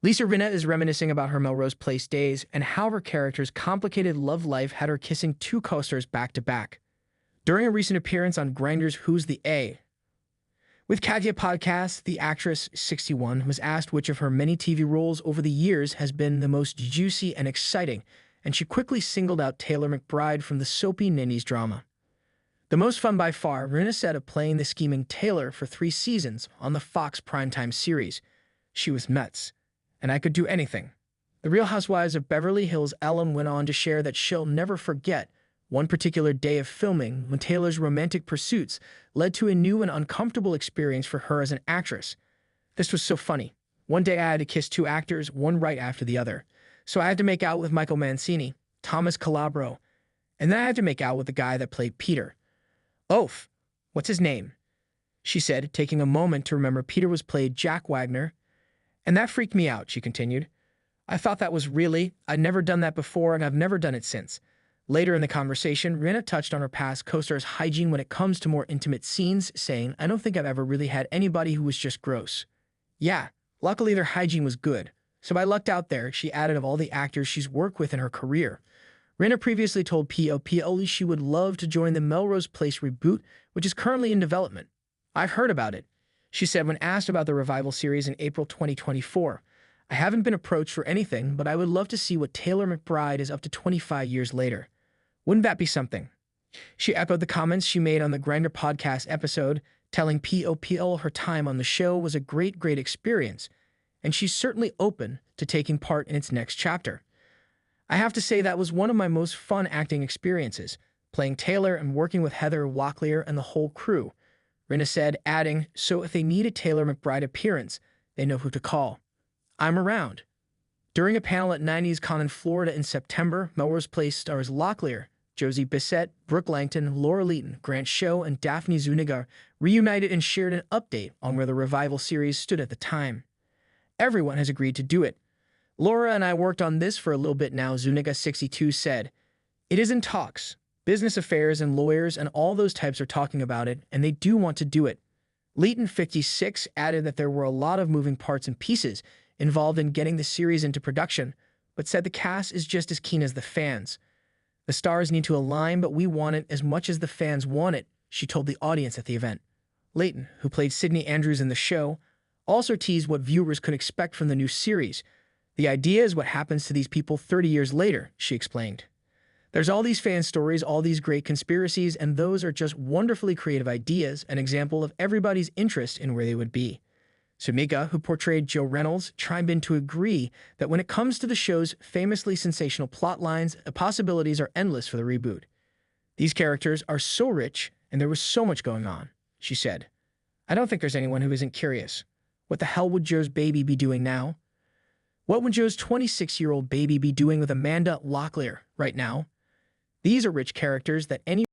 Lisa Rinna is reminiscing about her Melrose Place days and how her character's complicated love life had her kissing two co-stars back to back. During a recent appearance on Grindr's Who's the A? With Katya podcast, the actress, 61, was asked which of her many TV roles over the years has been the most juicy and exciting, and she quickly singled out Taylor McBride from the soapy Ninnies drama. The most fun by far, Rinna said, of playing the scheming Taylor for 3 seasons on the Fox primetime series. She was nuts, and I could do anything. The Real Housewives of Beverly Hills Ellen went on to share that she'll never forget one particular day of filming when Taylor's romantic pursuits led to a new and uncomfortable experience for her as an actress. This was so funny. One day I had to kiss 2 actors, one right after the other. So I had to make out with Michael Mancini, Thomas Calabro, and then I had to make out with the guy that played Peter. Oaf, what's his name? She said, taking a moment to remember Peter was played Jack Wagner. And that freaked me out, she continued. I thought that was I'd never done that before and I've never done it since. Later in the conversation, Rinna touched on her past co-star's hygiene when it comes to more intimate scenes, saying, I don't think I've ever really had anybody who was just gross. Yeah, luckily their hygiene was good. So I lucked out there, she added, of all the actors she's worked with in her career. Rinna previously told POPL she would love to join the Melrose Place reboot, which is currently in development. I've heard about it, she said when asked about the revival series in April 2024. I haven't been approached for anything, but I would love to see what Taylor McBride is up to 25 years later. Wouldn't that be something? She echoed the comments she made on the Grindr podcast episode, telling POPL her time on the show was a great experience, and she's certainly open to taking part in its next chapter. I have to say that was one of my most fun acting experiences, playing Taylor and working with Heather Locklear and the whole crew, Rinna said, adding, so if they need a Taylor McBride appearance, they know who to call. I'm around. During a panel at 90s Con in Florida in September, Melrose Place stars Locklear, Josie Bissett, Brooke Langton, Laura Leighton, Grant Show, and Daphne Zuniga reunited and shared an update on where the revival series stood at the time. Everyone has agreed to do it. Laura and I worked on this for a little bit now, Zuniga 62 said. It is in talks. Business affairs and lawyers and all those types are talking about it, and they do want to do it. Leighton 56 added that there were a lot of moving parts and pieces involved in getting the series into production, but said the cast is just as keen as the fans. The stars need to align, but we want it as much as the fans want it, she told the audience at the event. Leighton, who played Sydney Andrews in the show, also teased what viewers could expect from the new series. The idea is what happens to these people 30 years later, she explained. There's all these fan stories, all these great conspiracies, and those are just wonderfully creative ideas, an example of everybody's interest in where they would be. Sumika, who portrayed Joe Reynolds, chimed in to agree that when it comes to the show's famously sensational plot lines, the possibilities are endless for the reboot. These characters are so rich, and there was so much going on, she said. I don't think there's anyone who isn't curious. What the hell would Joe's baby be doing now? What would Joe's 26-year-old baby be doing with Amanda Locklear right now? These are rich characters that any